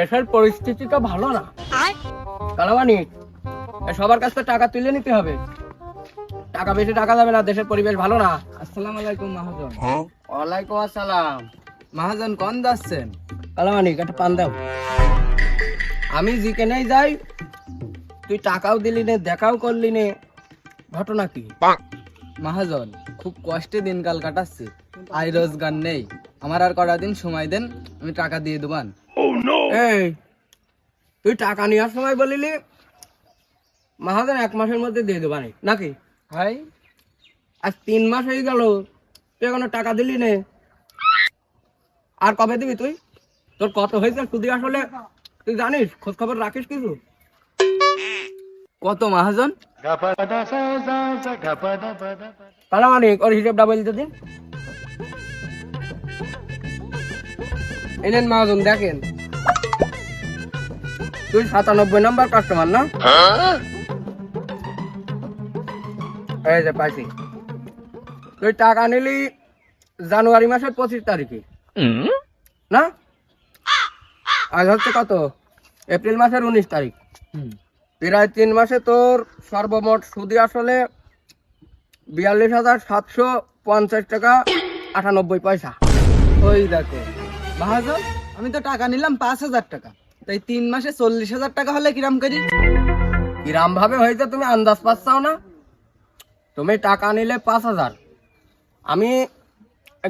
দেশের পরিস্থিতি তো ভালো না। কালামানি সবার কাছ থেকে টাকা তুলে নিতে হবে, টাকা বেশি টাকা যাবে না, দেশের পরিবেশ ভালো না। আসসালামু আলাইকুম মহাজন। ওয়ালাইকুম আসসালাম। মহাজন কোন যাচ্ছেন? কালামানি একটা পান দাও। আমি যেখানেই যাই তুই টাকাও দিলি নে, দেখাও করলি নে, ঘটনা কি? মহাজন খুব কষ্টে দিনকাল কাটাচ্ছি, আয় রোজগার নেই, আমার আর কটা দিন সময় দেন, আমি টাকা দিয়ে দেবান। এই তুই টাকা নেওয়ার সময় বলিলি মহাজন 1 মাসের মধ্যে দিয়ে দেবা নাকি? ভাই আজ 3 মাস হয়ে গেল, তুই এখনো টাকা দিলি নে। আর কবে দিবি তুই? তোর কত হয়েছে সুদি আসলে তুই জানিস? খোঁজ খবর রাখিস কিছু? কত মহাজন? কালামানিক ওর হিসেবটা বলতে দিন। এনেন মহাজন দেখেন, তুই 97 নম্বর কাস্টমার না? এই যে পাইছি। তুই টাকা নিলি জানুয়ারি মাসের 25 তারিখে না? আজ হচ্ছে কত? এপ্রিল মাসের 19 তারিখ। প্রায় 3 মাসে তোর সর্বমোট সুদি আসলে 42,750 টাকা 98 পয়সা। ওই দেখো মহাজন, আমি তো টাকা নিলাম 5,000 টাকা, তাই 3 মাসে 40,000 টাকা হলে কিরাম করি? কিরাম ভাবে হয়েছে তুমি আন্দাজ পাচ্ছাও না? তুমি টাকা নিলে 5,000, আমি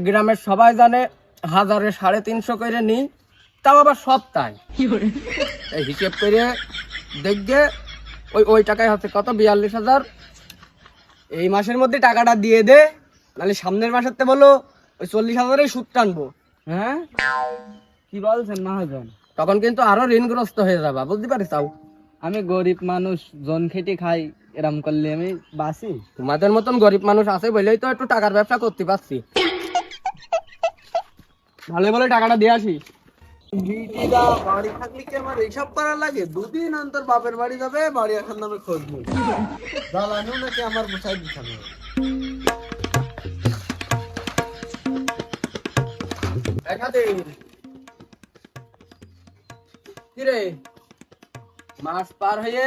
গ্রামের সবাই জানে 1000-এ 350 করে নিই, তাও আবার সপ্তাহে। এই হিসেব করে দেখবে ওই টাকায় হচ্ছে কত? 42,000। এই মাসের মধ্যে টাকাটা দিয়ে দে, নাহলে সামনের মাসের বলো ওই 40,000-এর সুদ টানবো। হ্যাঁ কি বলছেন মহাজন? তখন কিন্তু আরো ঋণগ্রস্ত হয়ে যাবা, বুঝতে পারিস? তাও আমি গরিব মানুষ, জন খেটে খাই, এরম করলে আমি বাঁচি? তোমাদের মতন গরিব মানুষ আছে বলেই তো একটু টাকার ব্যবসা করতে পারছি। ভালো বলে টাকাটা দিয়ে আসি। বাড়ি থাকলে কি আমার এইসব করার লাগে? 2 দিন অন্তর বাপের বাড়ি যাবে, বাড়ি আসার নামে খোঁজ নেই। জ্বালানো নাকি আমার বসাই দিতে কিরে মাস পার হয়ে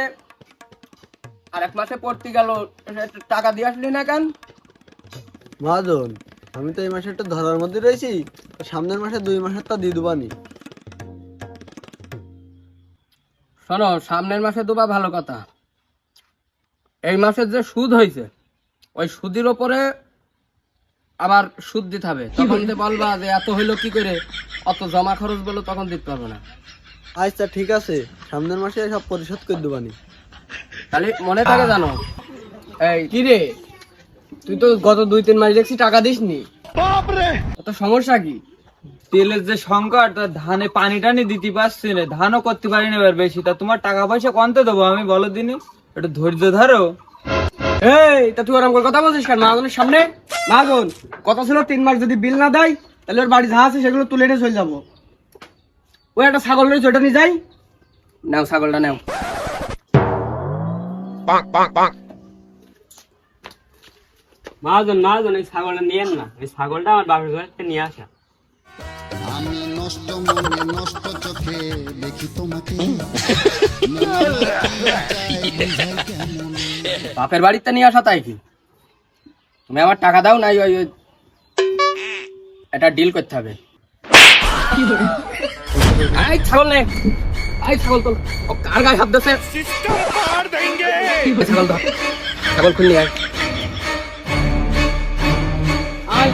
আর 1 মাসে পড়তে গেল, টাকা দিয়ে আসলি না কেন? মহাজন, আমি তো এই মাসেরটা ধরার মধ্যে রয়েছি, সামনের মাসে 2 মাসের তা দিয়ে দেবানি। শোনো, সামনের মাসে দেবা ভালো কথা, এই মাসের যে সুদ হয়েছে ওই সুদের ওপরে আবার সুদ দিতে হবে। তখন তো বলবা যে এত হইলো কি করে, অত জমা খরচ বলো, তখন দিতে পারবো না। আচ্ছা ঠিক আছে, সামনের মাসে সব পরিশোধ করে দেবানি। তাহলে মনে থাকে জানো। এই কি রে, তুই তো গত 2-3 মাস দেখছি টাকা দিসনি, তো সমস্যা কি? তেলের যে সংকট, তা ধানে পানি টানি দিতে পারছি না, ধানও করতে পারি না এবার বেশি, তা তোমার টাকা পয়সা কমতে দেবো আমি বলো দিনে, একটু ধৈর্য ধরো। এই তা তুই ওরকম করে কথা বলছিস কেন মহাজনের সামনে? মহাজন কথা ছিল 3 মাস যদি বিল না দেয় তাহলে ওর বাড়ি যা আছে সেগুলো তুলে নিয়ে চলে যাবো। ওই একটা ছাগল রয়েছে, ওটা নিয়ে যাই। নাও ছাগলটা নাও। মহাজন এই ছাগলটা নিয়েন না, এই ছাগলটা আমার বাপের ঘর থেকে নিয়ে আসা। আমি নষ্ট মনে নষ্ট চোখে দেখি তোমাকে। বাপের বাড়িতে নিয়ে আসা তাই কি? তুমি আমার টাকা দাও, নাই ওই এটা ডিল করতে হবে। এই ছাগল নে, এই ছাগল তোল। ও কার গায়ে হাত দিয়েছে? ছাগল ধর, ছাগল খুলনি আয়। আয়।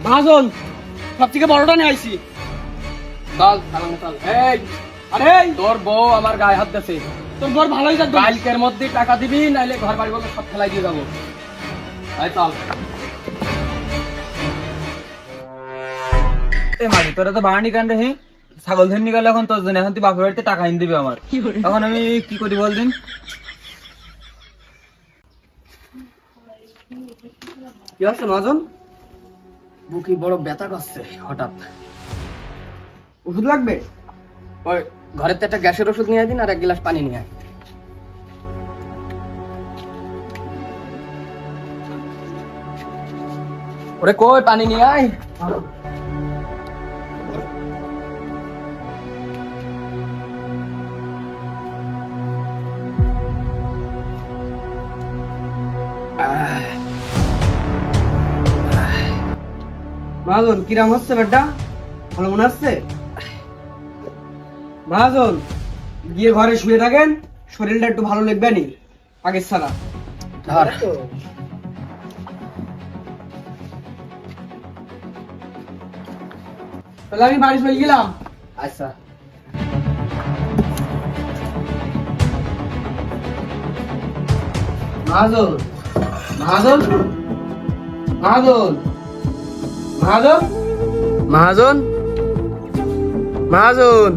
মহাজন সব থেকে বড়টা নিয়ে আইছি। চল চালানো চল। এই আরে তোর বউ আমার গায়ে হাত দিয়েছে। তোর বউ ভালোই থাকবে, কালকের মধ্যে টাকা দিবি, নাইলে ঘর বাড়ি বলে সব ফেলাই দিয়ে যাবো। এই চল। মারি তোরা তো বাহানি কান রে, ছাগল ধরে নিয়ে গেল, এখন তোর জন্য, এখন তুই বাপের বাড়িতে টাকা এনে দিবি আমার, এখন আমি কি করি বল দিন? কি হচ্ছে মহাজন? বুকি বড় ব্যথা করছে হঠাৎ। ওষুধ লাগবে? ওই ঘরের তো একটা গ্যাসের ওষুধ নিয়ে দিন, আর 1 গ্লাস পানি নিয়ে আয়। ওরে কই পানি নিয়ে আয়। মহাজন কিরাম হচ্ছে বেটা, ভালো মনে হচ্ছে? মহাজন গিয়ে ঘরে শুয়ে থাকেন, শরীরটা একটু ভালো লাগবে নি আগের ছাড়া। ধর তাহলে আমি বাড়ি চলে গেলাম। আচ্ছা মহাজন মহাজন মহাজন মহাজন মহাজন মহাজন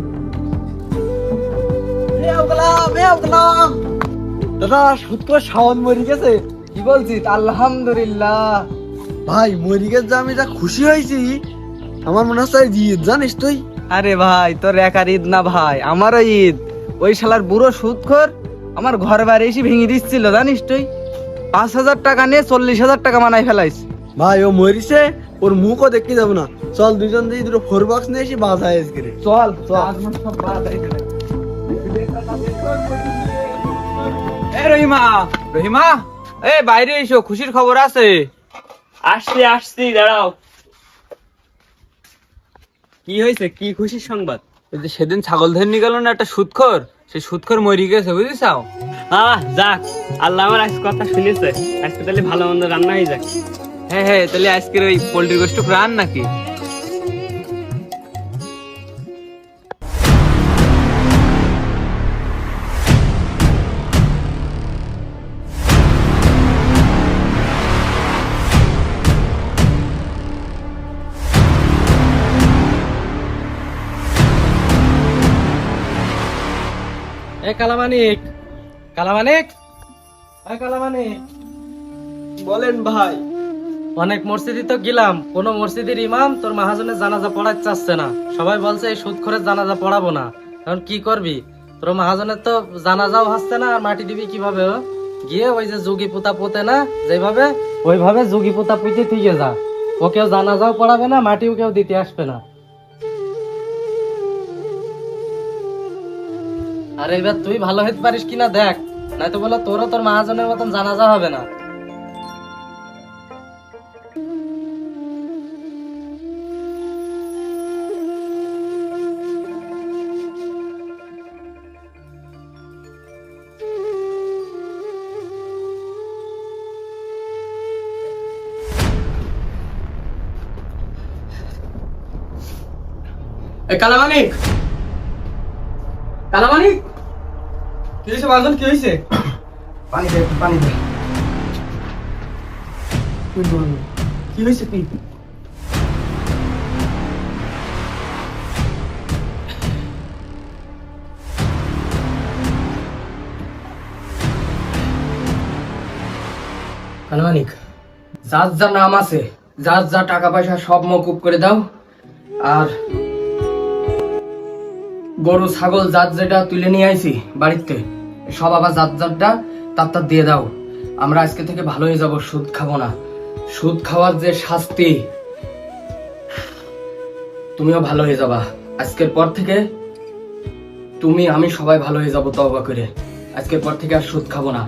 দাদা সুতকর শাওন মরি গেছে। কি বলছিস? আলহামদুলিল্লাহ। ভাই মরি গেছে, আমি যা খুশি হয়েছি, আমার মনে হচ্ছে আজ ঈদ, জানিস তুই? আরে ভাই তোর একার ঈদ না ভাই, আমারও ঈদ। ওই শালার বুড়ো সুদখোর আমার ঘর বাড়ি এসে ভেঙে দিচ্ছিল, জানিস তুই? 5,000 টাকা নিয়ে 40,000 টাকা মানাই ফেলাইস। ভাই ও মরিছে, ওর মুখও দেখতে যাবো না। চল দুজন দিয়ে দুটো 4 বক্স নিয়ে এসে বাজায় আজকে। চল চল। এ রহিমা, রহিমা, এ বাইরে এসো, খুশির খবর আছে। আসছি আসছি, দাঁড়াও। কি হয়েছে? কি খুশির সংবাদ? ওই যে সেদিন ছাগল ধরে নিয়ে গেল না একটা সুদখোর, সেই সুদখোর মরি গেছে, বুঝেছাও? যাক, আল্লাহ আমার আজ কথা শুনেছে। আজকে তাহলে ভালো মন্দ রান্না হয়ে যাক। হ্যাঁ হ্যাঁ, তাহলে আজকের ওই পোল্ট্রি গোষ্ঠ রান নাকি? এ কালামানিক, কালামানিক, এ কালামানিক। বলেন ভাই। অনেক মসজিদে তো গেলাম, কোন মসজিদের ইমাম তোর মাহাজনের জানাজা পড়াতে চাচ্ছে না। সবাই বলছে এই সুদখোরের জানাজা পড়াবো না। এখন কি করবি? তোর মাহাজনের তো জানাজাও হচ্ছে না, আর মাটি দিবি কিভাবে? গিয়ে ওই যে যুগি পোতা পোতে না যেভাবে, ওইভাবে যুগি পোতা পুঁতে থেকে যা। ওকেও জানাজাও পড়াবে না, মাটিও কেউ দিতে আসবে না। আর এবার তুই ভালো হইতে পারিস কিনা দেখ, নয়তো বলো তোরও তোর মাহাজনের মতন জানাজা হবে না। কালামানিক, কালামানিক, কি হয়েছে মহাজন, কি হয়েছে? পানি দে, পানি দে। কি হয়েছে কি? কালামানিক, যার যা নাম আছে, যার যা টাকা পয়সা সব মকুব করে দাও। আর গরু ছাগল যার যেটা তুলে নিয়ে আইছি বাড়িতে, সব আবার যার যারটা তার দিয়ে দাও। আমরা আজকে থেকে ভালো হয়ে যাব, সুদ খাবো না। সুদ খাওয়ার যে শাস্তি, তুমিও ভালো হয়ে যাবা। আজকের পর থেকে তুমি আমি সবাই ভালো হয়ে যাবো তওবা করে। আজকের পর থেকে আর সুদ খাবো না।